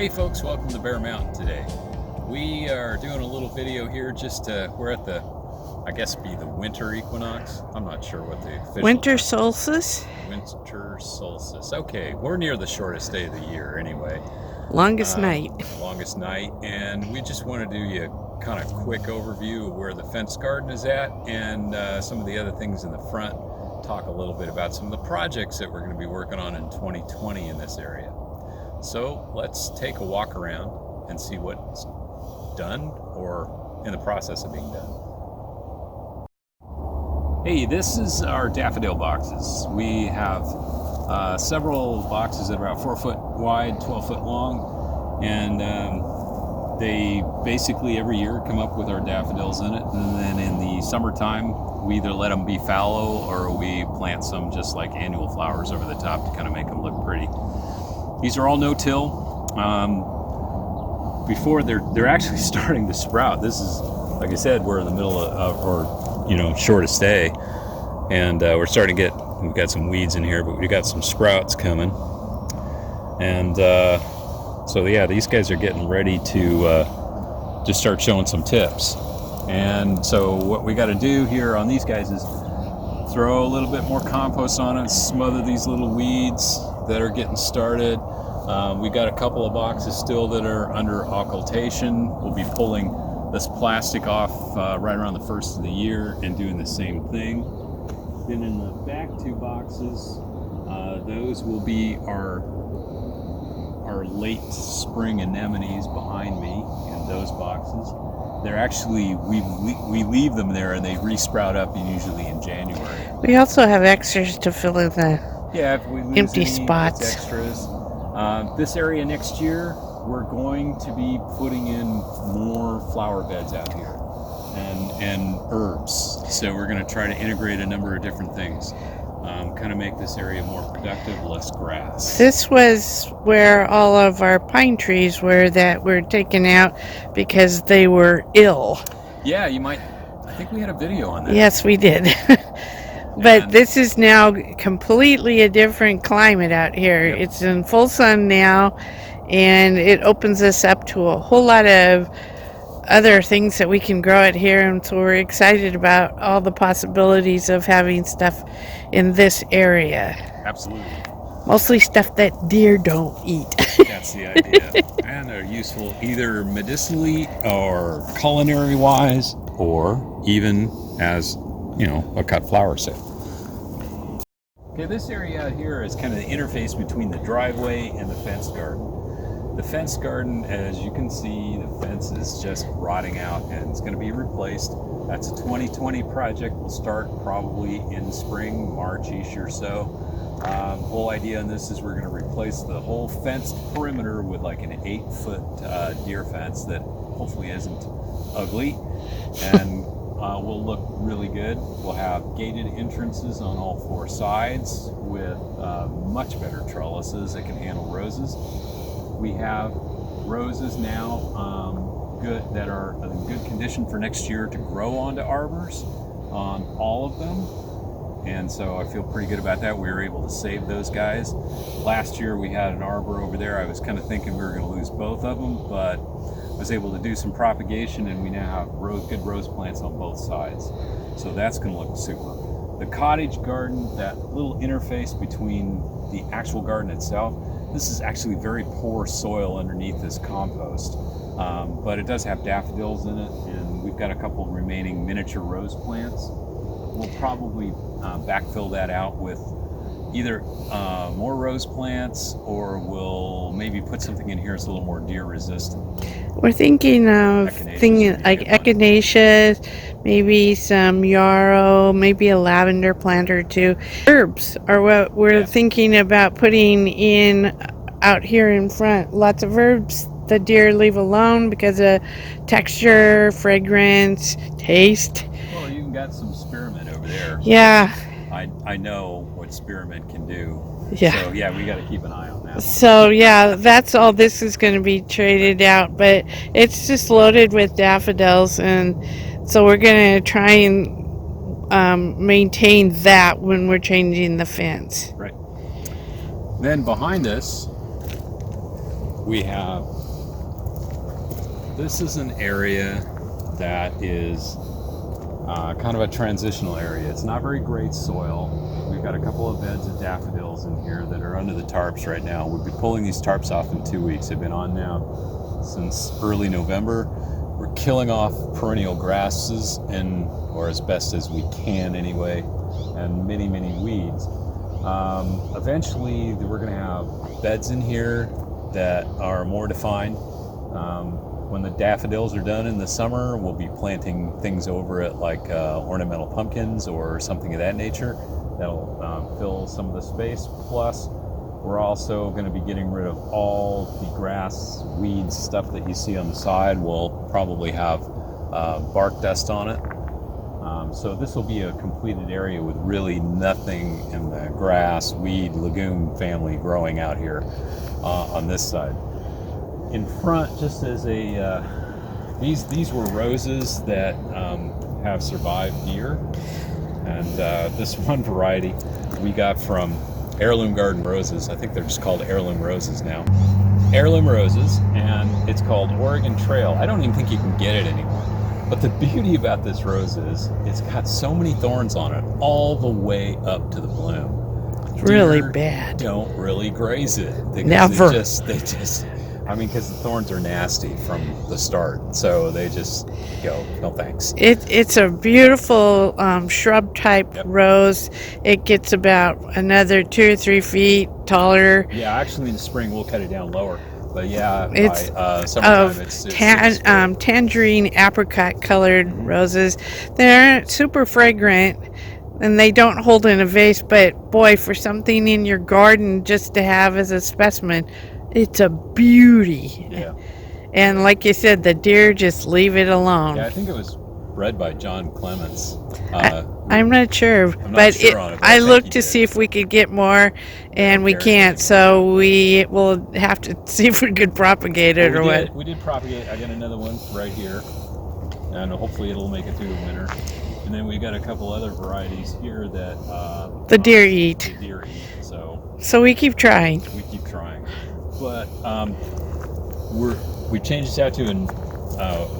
Hey folks, welcome to Bear Mountain today. We are doing a little video here we're at the, I guess be the winter equinox. I'm not sure what the official Winter solstice? Winter solstice. Okay, we're near the shortest day of the year anyway. Longest night. Longest night, and we just want to do you a kind of quick overview of where the fenced garden is at and some of the other things in the front. Talk a little bit about some of the projects that we're going to be working on in 2020 in this area. So let's take a walk around and see what's done or in the process of being done. Hey, this is our Daffodil boxes. We have several boxes that are about 4 foot wide, 12 foot long, and they basically every year come up with our daffodils in it, and then in the summertime we either let them be fallow or we plant some just like annual flowers over the top to kind of make them look pretty. These are all no-till. Before they're actually starting to sprout. This is, like I said, we're in the middle of, shortest day, and we've got some weeds in here, but we got some sprouts coming, and so yeah, these guys are getting ready to just start showing some tips. And so what we got to do here on these guys is throw a little bit more compost on it, smother these little weeds that are getting started. We got a couple of boxes still that are under occultation. We'll be pulling this plastic off right around the first of the year and doing the same thing. Then in the back two boxes, those will be our late spring anemones behind me in those boxes. They're actually, we leave them there and they re-sprout up usually in January. We also have extras to fill in the if we lose empty any, spots. it's extras. This area next year, we're going to be putting in more flower beds out here and herbs. So we're going to try to integrate a number of different things. Kind of make this area more productive, less grass. This was where all of our pine trees were that were taken out because they were ill. Yeah, I think we had a video on that. Yes, we did. But this is now completely a different climate out here. Yep. It's in full sun now, and it opens us up to a whole lot of other things that we can grow out here, and so we're excited about all the possibilities of having stuff in this area. Absolutely. Mostly stuff that deer don't eat. That's the idea. And they're useful either medicinally or culinary wise, or even as, a cut flower set. Okay, this area out here is kind of the interface between the driveway and the fenced garden. The fenced garden, as you can see, the fence is just rotting out and it's going to be replaced. That's a 2020 project. We'll start probably in spring, March-ish or so. The whole idea on this is we're going to replace the whole fenced perimeter with like an 8-foot deer fence that hopefully isn't ugly, and will look really good. We'll have gated entrances on all 4 sides with much better trellises that can handle roses. We have roses now that are in good condition for next year to grow onto arbors on all of them. And so I feel pretty good about that. We were able to save those guys. Last year we had an arbor over there. I was kind of thinking we were going to lose both of them, but I was able to do some propagation, and we now have good rose plants on both sides. So that's going to look super. The cottage garden, that little interface between the actual garden itself, this is actually very poor soil underneath this compost, but it does have daffodils in it, and we've got a couple remaining miniature rose plants. We'll probably backfill that out with either more rose plants, or we'll maybe put something in here that's a little more deer resistant. We're thinking of things like echinacea, maybe some yarrow, maybe a lavender plant or two. Herbs are what we're thinking about putting in out here in front. Lots of herbs the deer leave alone because of texture, fragrance, taste. Well, you got some spearmint over there. Yeah. I know what spearmint can do. Yeah. So yeah, we got to keep an eye on that one. So yeah, that's all this is going to be traded out, but it's just loaded with daffodils, and so we're going to try and maintain that when we're changing the fence. Right. Then behind us, we have, this is an area that is kind of a transitional area. It's not very great soil. We've got a couple of beds of daffodils in here that are under the tarps right now. We'll be pulling these tarps off in 2 weeks. They've been on now since early November. We're killing off perennial grasses, or as best as we can anyway, and many weeds. Eventually we're going to have beds in here that are more defined. When the daffodils are done in the summer, we'll be planting things over it like ornamental pumpkins or something of that nature. That'll fill some of the space. Plus, we're also going to be getting rid of all the grass, weeds, stuff that you see on the side. We'll probably have bark dust on it. So this will be a completed area with really nothing in the grass, weed, legume family growing out here on this side. In front, just as a, these were roses that have survived deer. And this one variety we got from Heirloom Garden Roses. I think they're just called Heirloom Roses now. Heirloom Roses, and it's called Oregon Trail. I don't even think you can get it anymore. But the beauty about this rose is it's got so many thorns on it all the way up to the bloom. It's really Deer bad. Don't really graze it. Never. They just, I mean, because the thorns are nasty from the start. So they just go, no thanks. It's a beautiful shrub type rose. It gets about another 2 or 3 feet taller. Yeah, actually in the spring we'll cut it down lower. But yeah, It's by summertime it's tangerine apricot colored roses. They're super fragrant and they don't hold in a vase, but boy, for something in your garden just to have as a specimen, it's a beauty. Yeah. And like you said, the deer just leave it alone. Yeah, I think it was bred by John Clements. I'm not sure, I'm not but sure on it, but I think looked he to did. see if we could get more, and we Very can't. good. So we will have to see if we could propagate it or what. We did propagate. I got another one right here, and hopefully it'll make it through the winter. And then we got a couple other varieties here that The deer eat. The deer eat. So we keep trying. We keep trying, but we changed this out to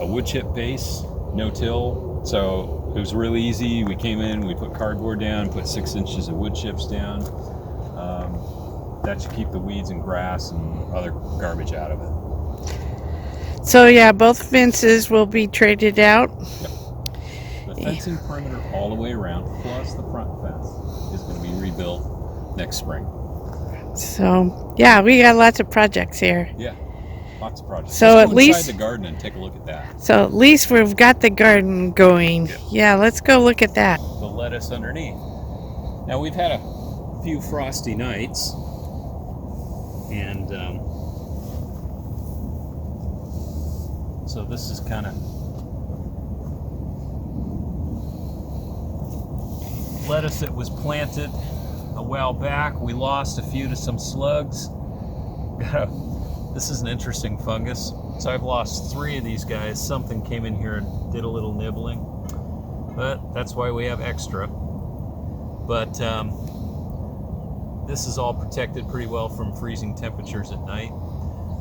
a wood chip base, no till. So it was really easy. We came in, we put cardboard down, put 6 inches of wood chips down. That should keep the weeds and grass and other garbage out of it. So yeah, both fences will be traded out. Yep. The fencing perimeter all the way around, plus the front fence, is going to be rebuilt next spring. So yeah, we got lots of projects here. Yeah, lots of projects. So let's at go least inside the garden and take a look at that. So at least we've got the garden going. Yeah, let's go look at that. The lettuce underneath. Now we've had a few frosty nights, and so this is kind of lettuce that was planted a while back. We lost a few to some slugs. This is an interesting fungus. So I've lost 3 of these guys. Something came in here and did a little nibbling, but that's why we have extra. But this is all protected pretty well from freezing temperatures at night.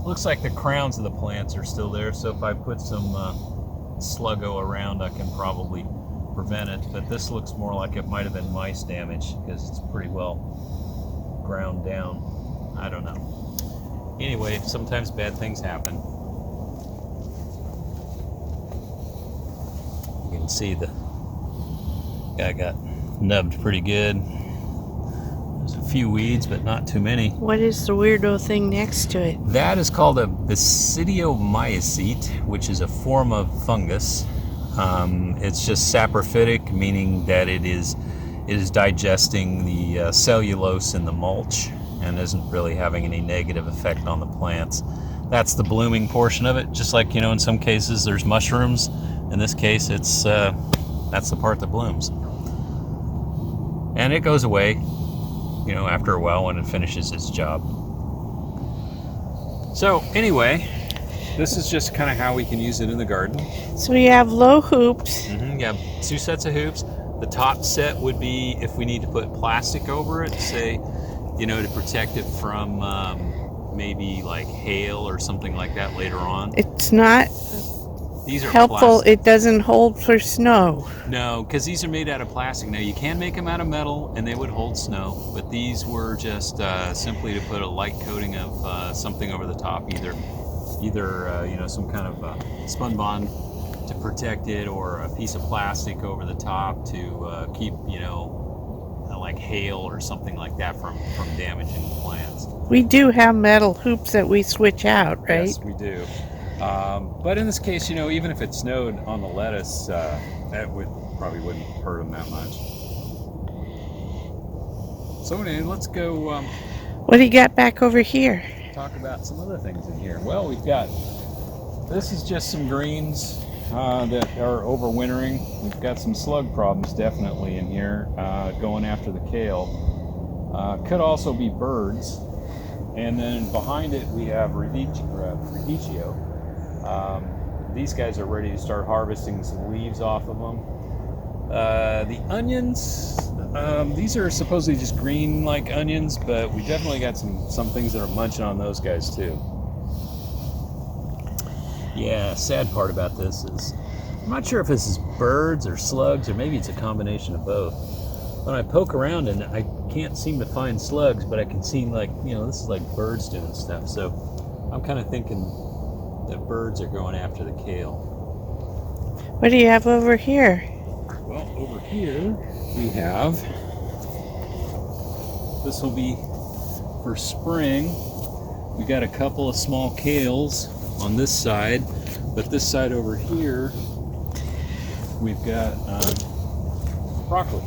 Looks like the crowns of the plants are still there, so if I put some sluggo around, I can probably prevent it. But this looks more like it might have been mice damage because it's pretty well ground down. I don't know. Anyway, sometimes bad things happen. You can see the guy got nubbed pretty good. There's a few weeds, but not too many. What is the weirdo thing next to it? That is called a basidiomycete, which is a form of fungus. It's just saprophytic, meaning that it is digesting the cellulose in the mulch and isn't really having any negative effect on the plants. That's the blooming portion of it. Just like, in some cases there's mushrooms. In this case, it's that's the part that blooms. And it goes away, after a while when it finishes its job. So anyway, this is just kind of how we can use it in the garden. So we have low hoops. You have 2 sets of hoops. The top set would be if we need to put plastic over it, say, to protect it from maybe like hail or something like that later on. It's not These are helpful. plastic. It doesn't hold for snow. No, because these are made out of plastic. Now you can make them out of metal, and they would hold snow. But these were just simply to put a light coating of something over the top, either some kind of spun bond to protect it, or a piece of plastic over the top to keep like hail or something like that from damaging the plants. We do have metal hoops that we switch out, right? Yes, we do. But in this case, even if it snowed on the lettuce, that probably wouldn't hurt them that much. So anyway, let's go What do you got back over here? talk about some other things in here. Well, this is just some greens that are overwintering. We've got some slug problems definitely in here going after the kale. Could also be birds. And then behind it we have radicchio. These guys are ready to start harvesting some leaves off of them. The onions, these are supposedly just green like onions, but we definitely got some things that are munching on those guys too. Yeah, sad part about this is I'm not sure if this is birds or slugs, or maybe it's a combination of both. When I poke around and I can't seem to find slugs, but I can see this is like birds doing stuff. So I'm kind of thinking that birds are going after the kale. What do you have over here? Well, over here we have, this will be for spring. We got a couple of small kales on this side, but this side over here we've got broccoli.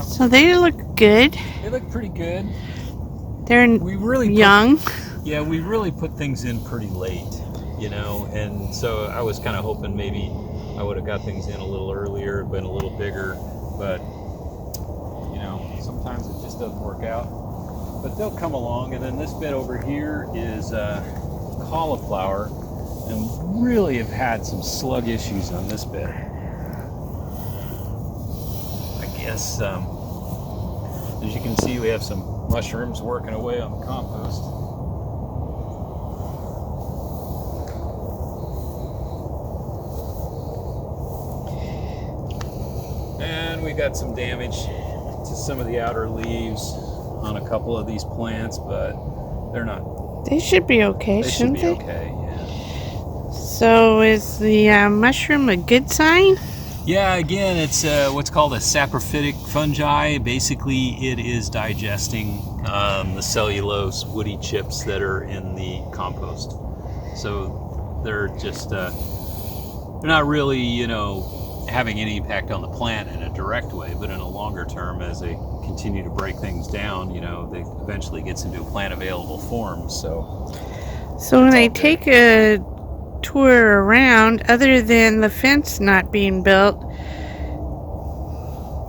So they look good. They look pretty good. They're young. We really put things in pretty late, and so I was kind of hoping maybe I would have got things in a little earlier, been a little bigger, but sometimes it just doesn't work out. But they'll come along. And then this bed over here is cauliflower, and really have had some slug issues on this bed. I guess as you can see, we have some mushrooms working away on the compost. And we got some damage to some of the outer leaves on a couple of these plants, but they're not. They should be okay, shouldn't they? Okay, yeah. So is the mushroom a good sign? Yeah, again, it's what's called a saprophytic fungi. Basically, it is digesting the cellulose, woody chips that are in the compost. So they're just, they're not really, having any impact on the plant in a direct way, but in a longer term, as they continue to break things down, they eventually gets into a plant available form. So when I take a tour around, other than the fence not being built,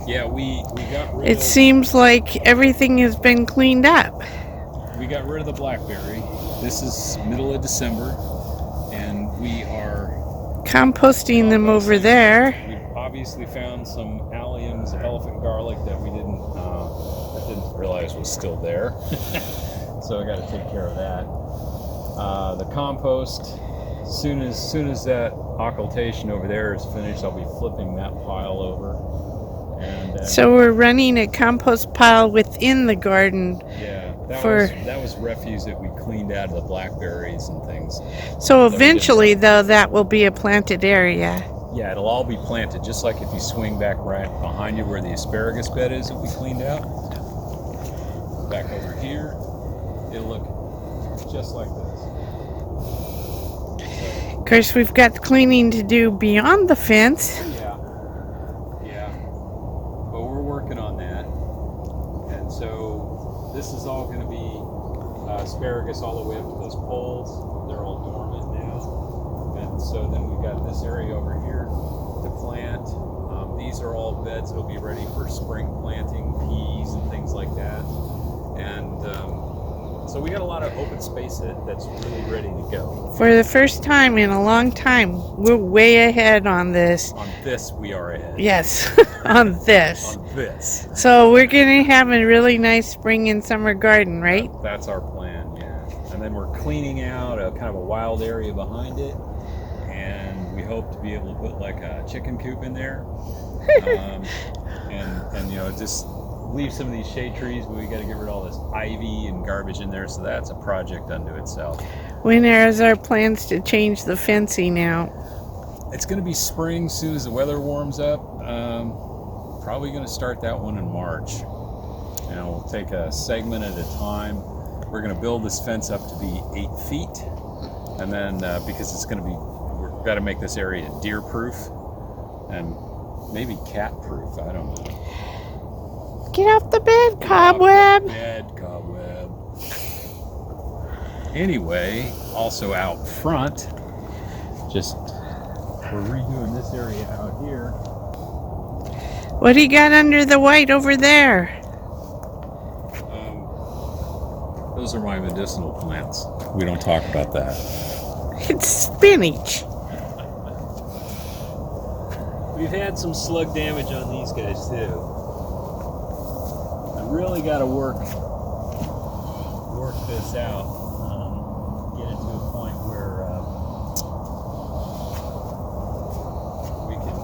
yeah, we got rid it seems like everything has been cleaned up. We got rid of the blackberry. This is middle of December, and we are composting them over there. We've obviously found some alliums, elephant garlic, that we didn't realize was still there. So I got to take care of that. The compost, as soon as that occultation over there is finished, I'll be flipping that pile over. And so we're running a compost pile within the garden. Yeah, that was refuse that we cleaned out of the blackberries and things. So eventually, though, that will be a planted area. Yeah, it'll all be planted, just like if you swing back right behind you where the asparagus bed is that we cleaned out. Back over here, it'll look just like this. Of course, we've got cleaning to do beyond the fence. Yeah. But we're working on that. And so this is all going to be asparagus all the way up to those poles. They're all dormant now. And so then we've got this area over here to plant. These are all beds that'll be ready for spring planting, peas and things like that. And So we got a lot of open space that's really ready to go. For the first time in a long time, we're way ahead on this. On this, we are ahead. Yes, on this. On this. So we're going to have a really nice spring and summer garden, right? That's our plan, yeah. And then we're cleaning out a kind of a wild area behind it. And we hope to be able to put like a chicken coop in there. And you know, just leave some of these shade trees, but we got to get rid of all this ivy and garbage in there, so that's a project unto itself. When is our plans to change the fencing out? It's going to be spring soon as the weather warms up. Probably going to start that one in March. You know, we'll take a segment at a time. We're going to build this fence up to be 8 feet, and then because it's going to be, we've got to make this area deer proof and maybe cat proof. I don't know. Get off the bed, Cobweb. Cobweb. Anyway, also out front, just we're redoing this area out here. What do you got under the white over there? Those are my medicinal plants. We don't talk about that. It's spinach. We've had some slug damage on these guys too. Really got to work this out, get it to a point where we can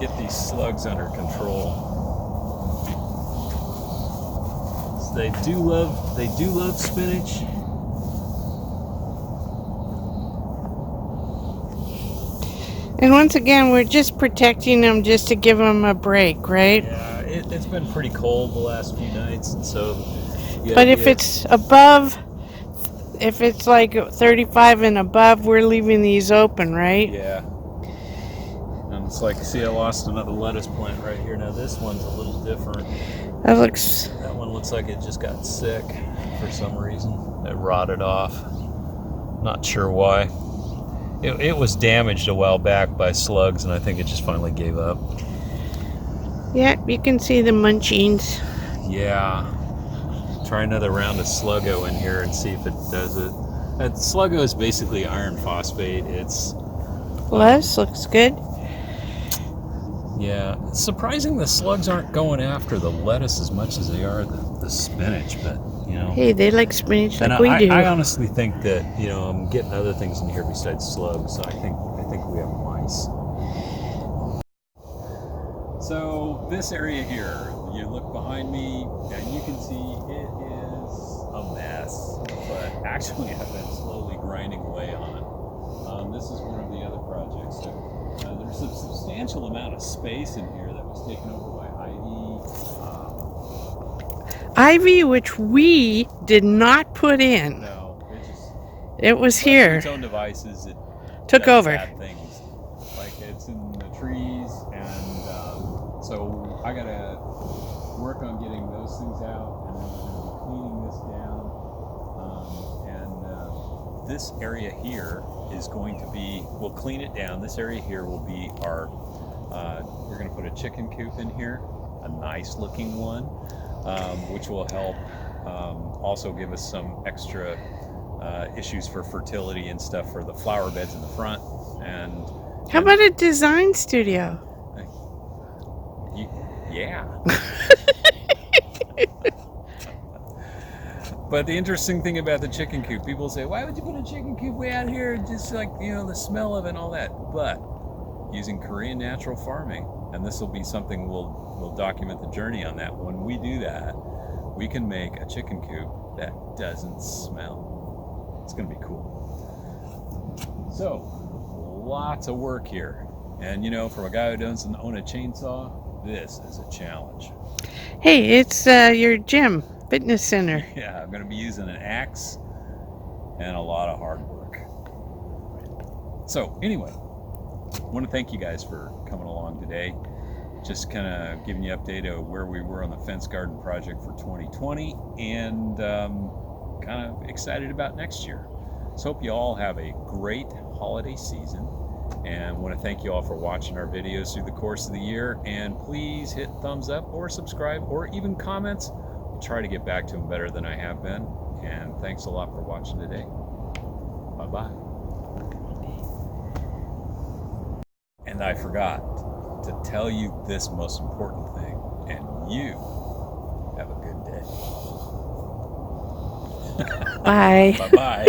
get these slugs under control. So they do love spinach. And once again, we're just protecting them just to give them a break, right? Yeah, it's been pretty cold the last few nights, and so. But if it's above, if it's like 35 and above, we're leaving these open, right? Yeah. And it's like, see, I lost another lettuce plant right here. Now this one's a little different. That looks. That one looks like it just got sick for some reason. It rotted off. Not sure why. It was damaged a while back by slugs, and I think it just finally gave up. Yeah, you can see the munchings. Yeah. Try another round of Sluggo in here and see if it does it. Sluggo is basically iron phosphate. It's... Well, this looks good. Yeah. It's surprising the slugs aren't going after the lettuce as much as they are the spinach, but, you know. Hey, they like spinach like we do. I honestly think that, you know, I'm getting other things in here besides slugs, so I think we have mice. So this area here, you look behind me and you can see it is a mess, but actually I've been slowly grinding away on it. This is one of the other projects. So, there's a substantial amount of space in here that was taken over by ivy. Ivy, which we did not put in. No, it was here. Its own devices. It took does over. Bad things. Like it's in the trees, and so I gotta work on getting those things out, and then we're gonna be cleaning this down. This area here is going to be, we'll clean it down. This area here will be our, we're gonna put a chicken coop in here, a nice looking one, which will help also give us some extra issues for fertility and stuff for the flower beds in the front. And how about a design studio? Yeah. But the interesting thing about the chicken coop, people say, why would you put a chicken coop way out here? Just like, you know, the smell of it and all that. But using Korean natural farming, and this will be something we'll document the journey on that. When we do that, we can make a chicken coop that doesn't smell. It's going to be cool. So, lots of work here. And, you know, for a guy who doesn't own a chainsaw, this is a challenge. Hey, it's your gym, fitness center. Yeah, I'm going to be using an axe and a lot of hard work. So, anyway, I want to thank you guys for coming along today. Just kind of giving you an update of where we were on the fence garden project for 2020, and kind of excited about next year. So hope you all have a great holiday season, and want to thank you all for watching our videos through the course of the year. And please hit thumbs up or subscribe or even comments. I'll try to get back to them better than I have been. And thanks a lot for watching today. Bye-bye. And I forgot to tell you this most important thing, and you have a good day. Bye. Bye-bye.